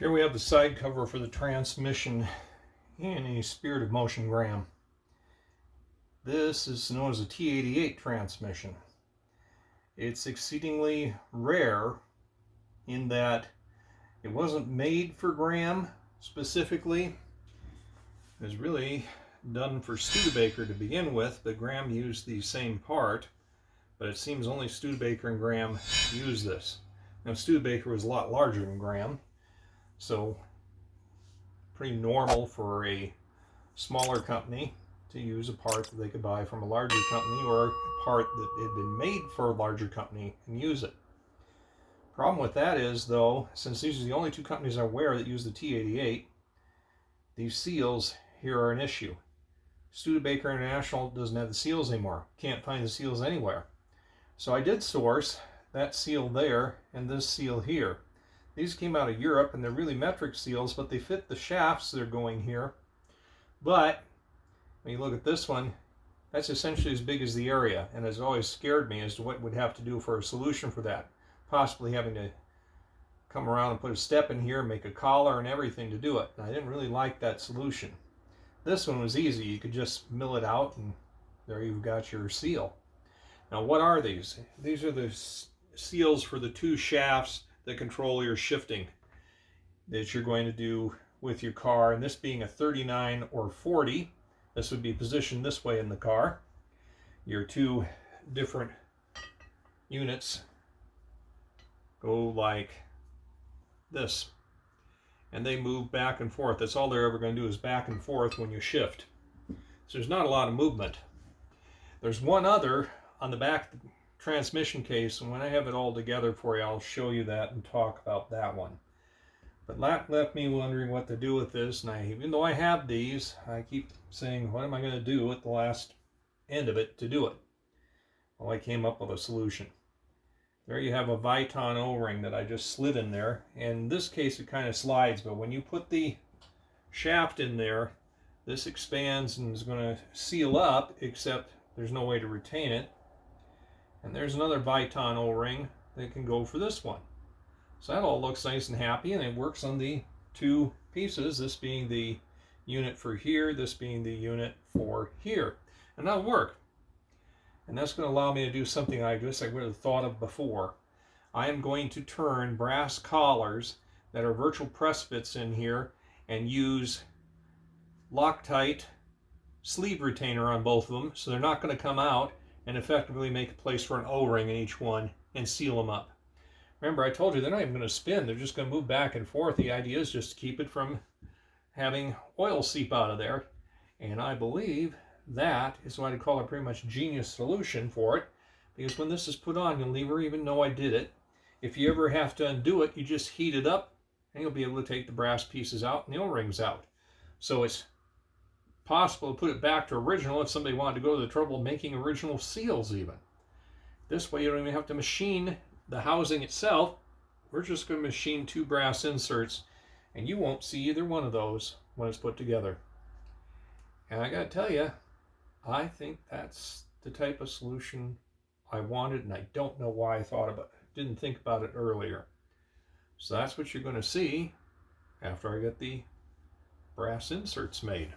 Here we have the side cover for the transmission in a Spirit of Motion Graham. This is known as a T-88 transmission. It's exceedingly rare in that it wasn't made for Graham specifically. It was really done for Studebaker to begin with, but Graham used the same part. But it seems only Studebaker and Graham use this. Now Studebaker was a lot larger than Graham, so pretty normal for a smaller company to use a part that they could buy from a larger company, or a part that had been made for a larger company and use it. Problem with that is, though, since these are the only two companies I'm aware that use the T-88, these seals here are an issue. Studebaker International doesn't have the seals anymore. Can't find the seals anywhere. So I did source that seal there and this seal here. These came out of Europe, and they're really metric seals, but they fit the shafts that are going here. But when you look at this one, that's essentially as big as the area, and it's always scared me as to what would have to do for a solution for that. Possibly having to come around and put a step in here, make a collar and everything to do it. And I didn't really like that solution. This one was easy. You could just mill it out, and there you've got your seal. Now, what are these? These are the seals for the two shafts that control your shifting that you're going to do with your car. And this being a 39 or 40, this would be positioned this way in the car. Your two different units go like this, and they move back and forth. That's all they're ever going to do, is back and forth when you shift. So there's not a lot of movement. There's one other on the back of the transmission case, and when I have it all together for you, I'll show you that and talk about that one. But that left me wondering what to do with this, and even though I have these, I keep saying, what am I going to do at the last end of it to do it? Well, I came up with a solution. There you have a Viton O-ring that I just slid in there. In this case, it kind of slides, but when you put the shaft in there, this expands and is going to seal up, except there's no way to retain it. And there's another Viton O-ring that can go for this one. So that all looks nice and happy, and it works on the two pieces, this being the unit for here, this being the unit for here. And that'll work. And that's going to allow me to do something I would have thought of before. I am going to turn brass collars that are virtual press fits in here and use Loctite sleeve retainer on both of them, so they're not going to come out, and effectively make a place for an O-ring in each one and seal them up. Remember, I told you they're not even going to spin, they're just going to move back and forth. The idea is just to keep it from having oil seep out of there. And I believe that is what I'd call a pretty much genius solution for it, because when this is put on, you'll never even know I did it. If you ever have to undo it, you just heat it up, and you'll be able to take the brass pieces out and the O-rings out. So it's possible to put it back to original if somebody wanted to go to the trouble of making original seals even. This way you don't even have to machine the housing itself. We're just going to machine two brass inserts, and you won't see either one of those when it's put together. And I gotta tell you, I think that's the type of solution I wanted, and I don't know why I didn't think about it earlier. So that's what you're going to see after I get the brass inserts made.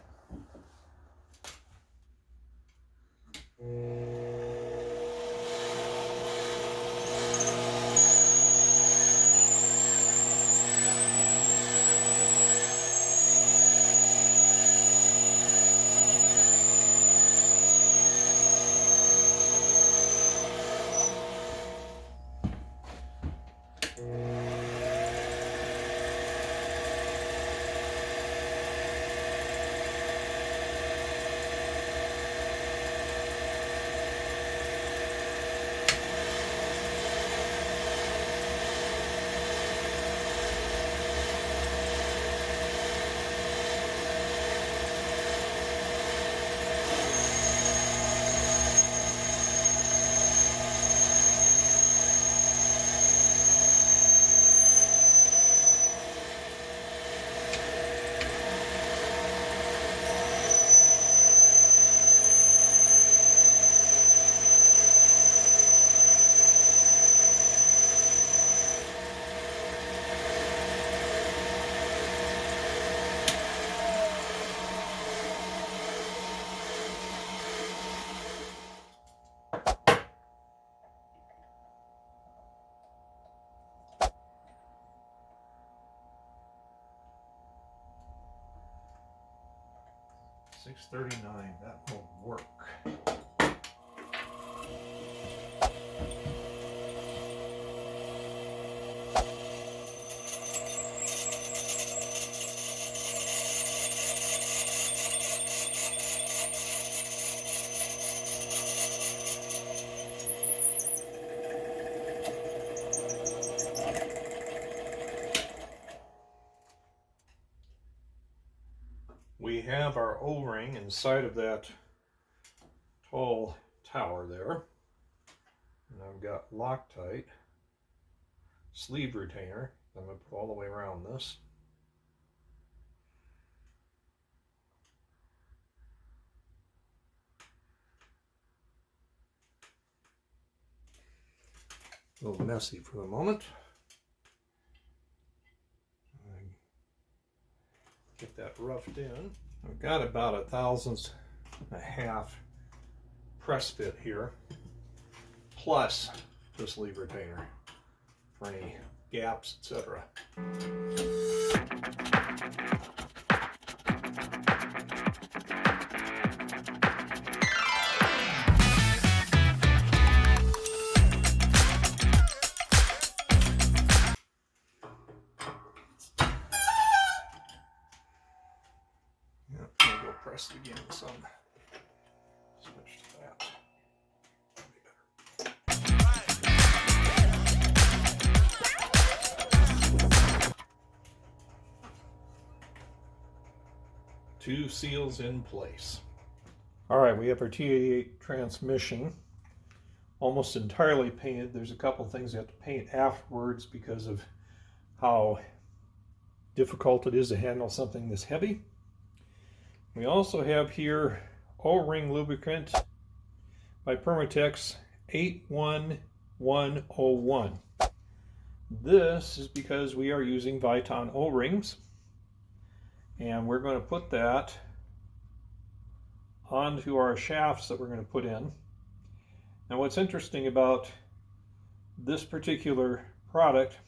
639, that will work. We have our O-ring inside of that tall tower there. And I've got Loctite sleeve retainer that I'm going to put all the way around this. A little messy for the moment. Get that roughed in. I've got about 1.5 thousandths press fit here, plus this lever retainer for any gaps, etc. Press it again some. Switch to that. That'd be better. 2 seals in place. All right, we have our T-88 transmission almost entirely painted. There's a couple things you have to paint afterwards because of how difficult it is to handle something this heavy. We also have here O-ring lubricant by Permatex 81101. This is because we are using Viton O-rings, and we're going to put that onto our shafts that we're going to put in. Now what's interesting about this particular product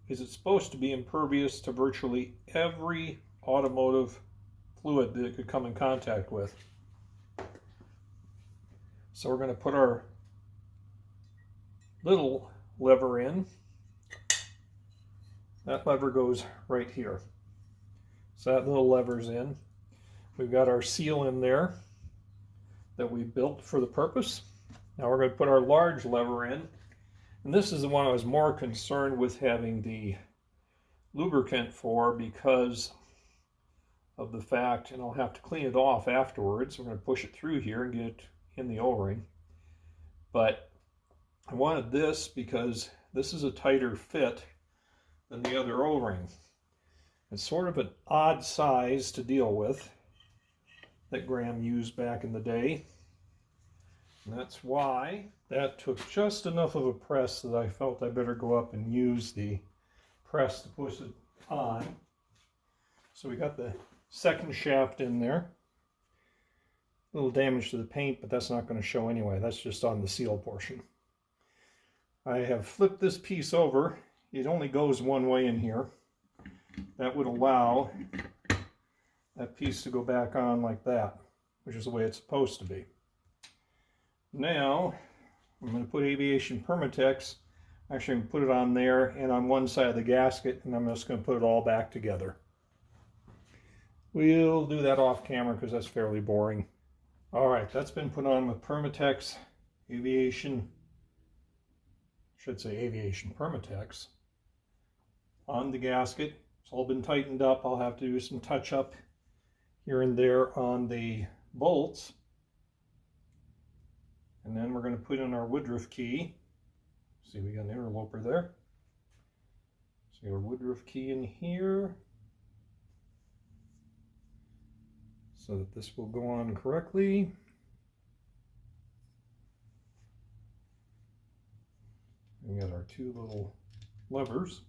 is it's supposed to be impervious to virtually every automotive fluid that it could come in contact with. So we're going to put our little lever in. That lever goes right here. So that little lever's in. We've got our seal in there that we built for the purpose. Now we're going to put our large lever in. And this is the one I was more concerned with having the lubricant for because of the fact, and I'll have to clean it off afterwards. We're going to push it through here and get it in the O-ring. But I wanted this because this is a tighter fit than the other O-ring. It's sort of an odd size to deal with that Graham used back in the day. And that's why that took just enough of a press that I felt I better go up and use the press to push it on. So we got the second shaft in there. A little damage to the paint, but that's not going to show anyway. That's just on the seal portion. I have flipped this piece over. It only goes one way in here. That would allow that piece to go back on like that, which is the way it's supposed to be. Now, I'm going to put Aviation Permatex. Actually, I'm going to put it on there and on one side of the gasket, and I'm just going to put it all back together. We'll do that off camera because that's fairly boring. All right, that's been put on with Permatex Aviation, should say Aviation Permatex, on the gasket. It's all been tightened up. I'll have to do some touch up here and there on the bolts. And then we're going to put in our Woodruff key. See, we got an interloper there. See our Woodruff key in here, so that this will go on correctly. We got our 2 little levers.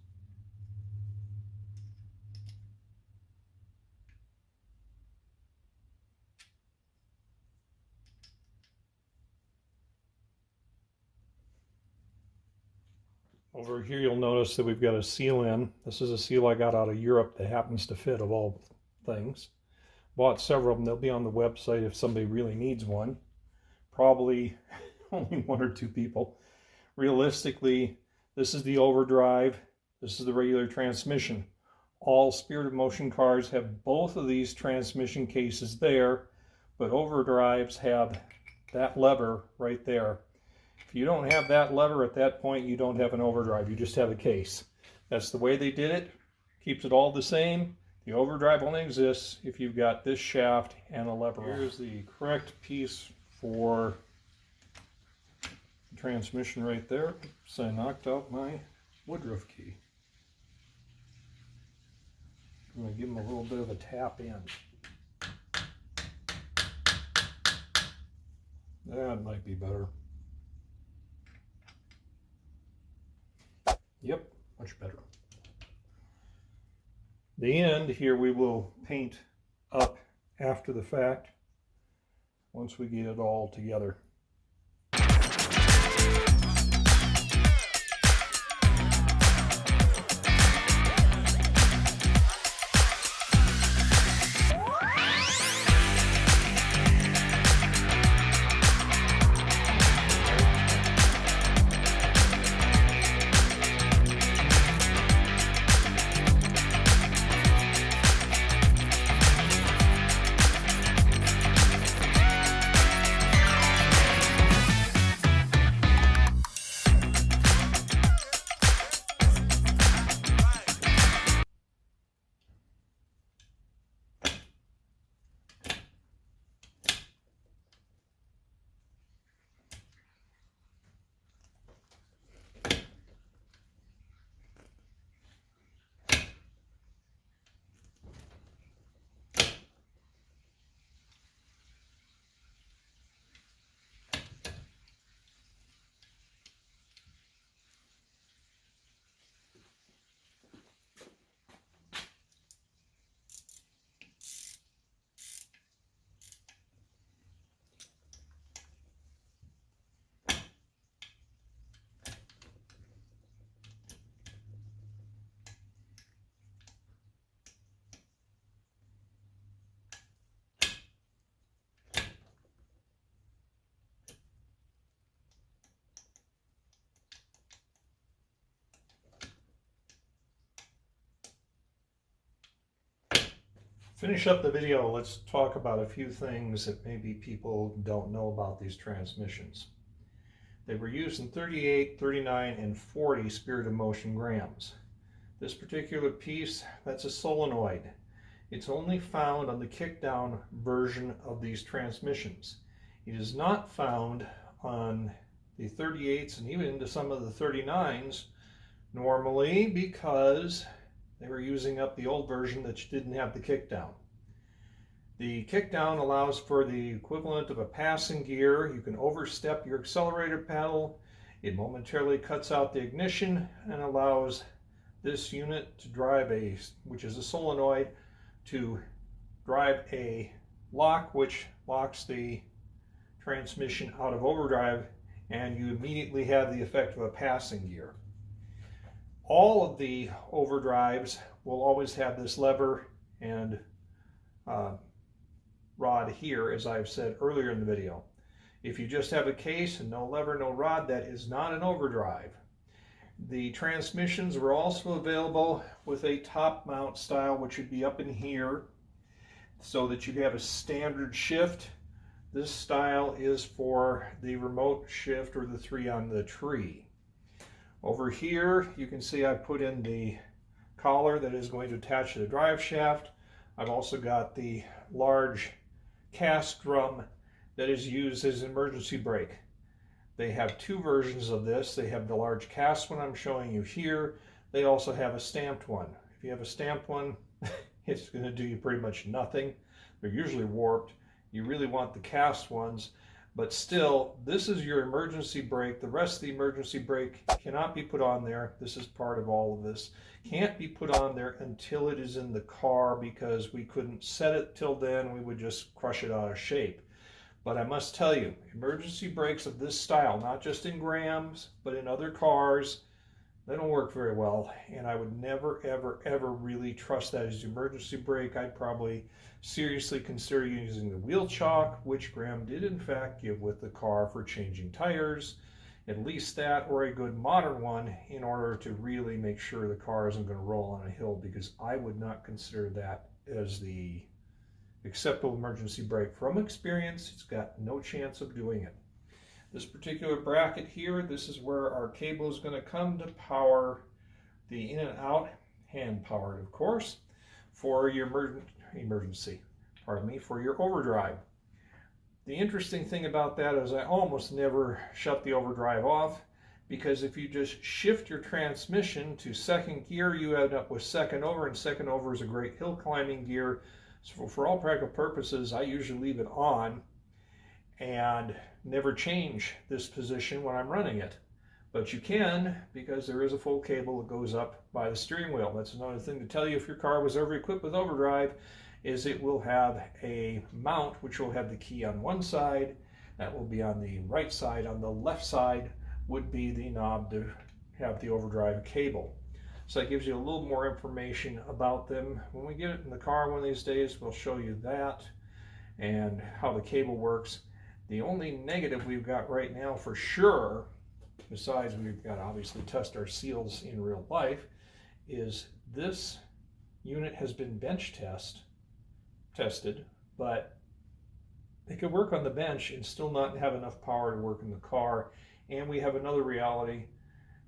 Over here you'll notice that we've got a seal in. This is a seal I got out of Europe that happens to fit, of all things. Bought several of them. They'll be on the website if somebody really needs one. Probably only 1 or 2 people. Realistically, this is the overdrive. This is the regular transmission. All Spirit of Motion cars have both of these transmission cases there, but overdrives have that lever right there. If you don't have that lever at that point, you don't have an overdrive. You just have a case. That's the way they did it. Keeps it all the same. The overdrive only exists if you've got this shaft and a lever. Here's the correct piece for the transmission right there. So I knocked out my woodruff key. I'm going to give them a little bit of a tap in. That might be better. Yep, much better. The end here we will paint up after the fact once we get it all together. Finish up the video, let's talk about a few things that maybe people don't know about these transmissions. They were used in 38, 39, and 40 Spirit of Motion grams. This particular piece, that's a solenoid. It's only found on the kickdown version of these transmissions. It is not found on the 38s and even into some of the 39s normally because they were using up the old version that didn't have the kickdown. The kickdown allows for the equivalent of a passing gear. You can overstep your accelerator pedal. It momentarily cuts out the ignition and allows this unit to drive which is a solenoid, to drive a lock which locks the transmission out of overdrive, and you immediately have the effect of a passing gear. All of the overdrives will always have this lever and rod here, as I've said earlier in the video. If you just have a case and no lever, no rod, that is not an overdrive. The transmissions were also available with a top mount style, which would be up in here, so that you have a standard shift. This style is for the remote shift or the 3 on the tree. Over here, you can see I put in the collar that is going to attach to the drive shaft. I've also got the large cast drum that is used as an emergency brake. They have 2 versions of this. They have the large cast one I'm showing you here. They also have a stamped one. If you have a stamped one, it's going to do you pretty much nothing. They're usually warped. You really want the cast ones. But still, this is your emergency brake. The rest of the emergency brake cannot be put on there. This is part of all of this. Can't be put on there until it is in the car because we couldn't set it till then. We would just crush it out of shape. But I must tell you, emergency brakes of this style, not just in grams, but in other cars, They don't work very well, and I would never, ever, ever really trust that as emergency brake. I'd probably seriously consider using the wheel chock, which Graham did in fact give with the car for changing tires. At least that, or a good modern one, in order to really make sure the car isn't going to roll on a hill, because I would not consider that as the acceptable emergency brake. From experience, it's got no chance of doing it. This particular bracket here, this is where our cable is going to come to power the in and out, hand powered of course, for your for your overdrive. The interesting thing about that is I almost never shut the overdrive off, because if you just shift your transmission to second gear, you end up with second over, and second over is a great hill climbing gear. So for all practical purposes, I usually leave it on and never change this position when I'm running it. But you can, because there is a full cable that goes up by the steering wheel. That's another thing to tell you if your car was ever equipped with overdrive, is it will have a mount which will have the key on one side. That will be on the right side. On the left side would be the knob to have the overdrive cable. So that gives you a little more information about them. When we get it in the car one of these days, we'll show you that and how the cable works. The only negative we've got right now for sure, besides we've got to obviously test our seals in real life, is this unit has been bench tested, but it could work on the bench and still not have enough power to work in the car. And we have another reality.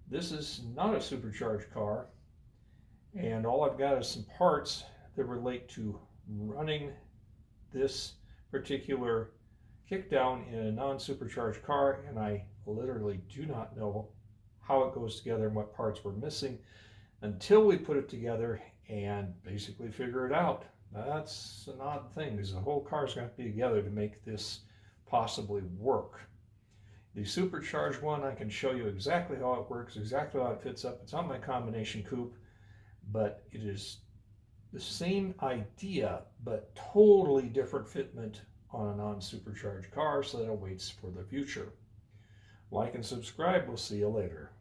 This is not a supercharged car, and all I've got is some parts that relate to running this particular kickdown in a non-supercharged car, and I literally do not know how it goes together and what parts we're missing until we put it together and basically figure it out. That's an odd thing, because the whole car's going to be together to make this possibly work. The supercharged one, I can show you exactly how it works, exactly how it fits up. It's on my combination coupe, but it is the same idea, but totally different fitment on a non-supercharged car, so that awaits for the future. Like and subscribe. We'll see you later.